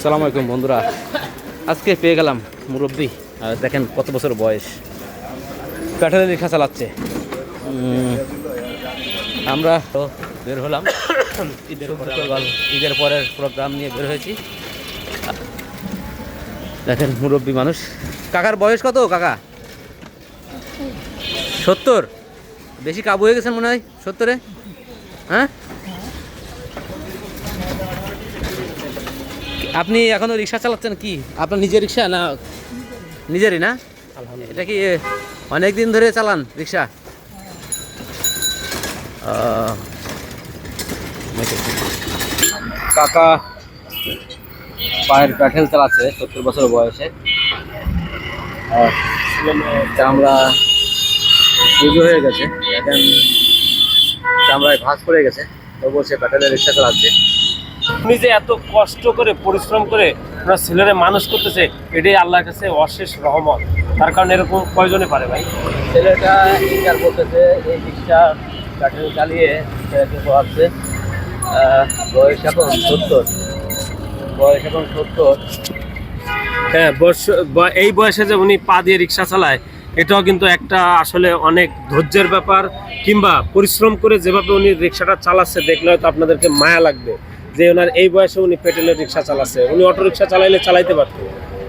আসসালামু আলাইকুম বন্ধুরা, আজকে পেয়ে গেলাম মুরব্বি। আর দেখেন কত বছর বয়স, প্যাটেলের রিক্সা চালাচ্ছে। আমরা তো বের হলাম ঈদের পরের প্রোগ্রাম নিয়ে বের হয়েছি। দেখেন মুরব্বি মানুষ। কাকার বয়স কত কাকা? 70? বেশি কাবু হয়ে গেছেন মনে হয় 70-এ। হ্যাঁ, আপনি এখনো রিক্সা চালাচ্ছেন কি? আপনার নিজের রিক্সা না? নিজেরই না? এটা কি অনেক দিন ধরে চালান রিক্সা? কাকা পায়ের প্যাটেল চালাচ্ছে 70 বছর বয়সে। চামড়া পুজো হয়ে গেছে, দেখেন চামড়ায় ভাঁজ পড়ে গেছে, তবুও সে প্যাটেলের রিক্সা চালাচ্ছে। উনি যে এত কষ্ট করে পরিশ্রম করে ওনার ছেলেরা মানুষ করতেছে, এটাই আল্লাহর কাছে অশেষ রহমত। তার কারণে এরকম কয়জনে পারে ভাই? ছেলেটা ইন্টার করতেছে, এই রিক্সা প্যাটেল চালিয়ে ছেলেকে পড়াচ্ছে। বয়স এখন 70। হ্যাঁ, এই বয়সে যে উনি পা দিয়ে রিক্সা চালায়, এটাও কিন্তু একটা আসলে অনেক ধৈর্যের ব্যাপার। কিংবা পরিশ্রম করে যেভাবে উনি রিক্সাটা চালাচ্ছে দেখলে হয়তো আপনাদেরকে মায়া লাগবে যে ওনার এই বয়সে উনি পেটেলের রিক্সা চালাচ্ছে। উনি অটো রিক্সা চালাইলে চালাইতে পারত,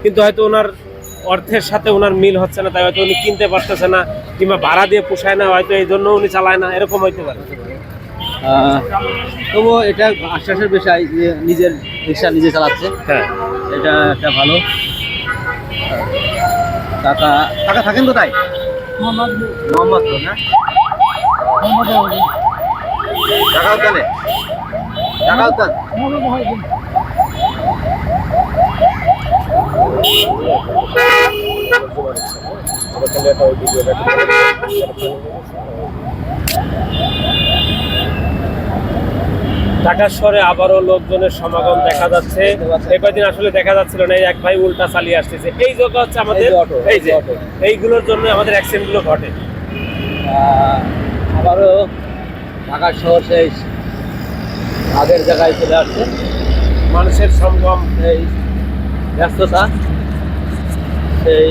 কিন্তু হয়তো ওনার অর্থের সাথে ওনার মিল হচ্ছে না, তাই হয়তো উনি কিনতে পারতেছে না, কিংবা ভাড়া দিয়ে পোষায় না, হয়তো এই জন্য উনি চালায় না, এরকম হইতে পারে। তবুও এটা আশ্বাসের বিষয় যে নিজের রিক্সা নিজে চালাচ্ছে। হ্যাঁ, এটা একটা ভালো। কাকা কাকা থাকেন কোথায়? মোহাম্মদপুর না? ঢাকা উদ্যানে? ঢাকা উদ্যান। ঢাকা শহরে আবারও লোকজনের সমাগম দেখা যাচ্ছে। এই কয়েকদিন আসলে দেখা যাচ্ছিল না, এই এক ভাই উল্টা চালিয়ে আসতেছে। এই জায়গা হচ্ছে আমাদের এই যে এইগুলোর জন্য আমাদের অ্যাক্সিডেন্টগুলো ঘটে। আবারও ঢাকা শহর সেই আগের জায়গায় চলে আসছে। মানুষের সমাগম, এই ব্যস্ততা, সেই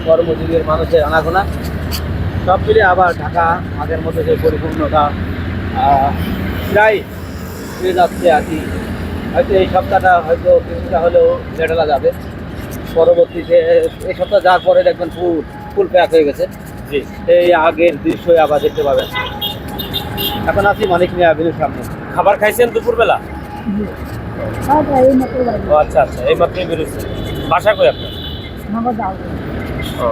কর্মজীবীর মানুষের আনাগোনা সব মিলে আবার ঢাকা আগের মতো সেই পরিপূর্ণতা প্রায় ফিরে যাচ্ছে আর কি। হয়তো এই সপ্তাহটা হয়তো কিছুটা হলেও লেটালা যাবে। পরবর্তীতে এই সপ্তাহ যাওয়ার পরে দেখবেন ফুল প্যাক হয়ে গেছে। জি, এই আগের দৃশ্যই আবার দেখতে পাবেন। এখন আছি মানিক মিয়া বিলের সামনে। খাবার খাইছেন দুপুরবেলা? ও আচ্ছা আচ্ছা, এই মাত্রই বেরোচ্ছে। বাসা কই আপনার? ও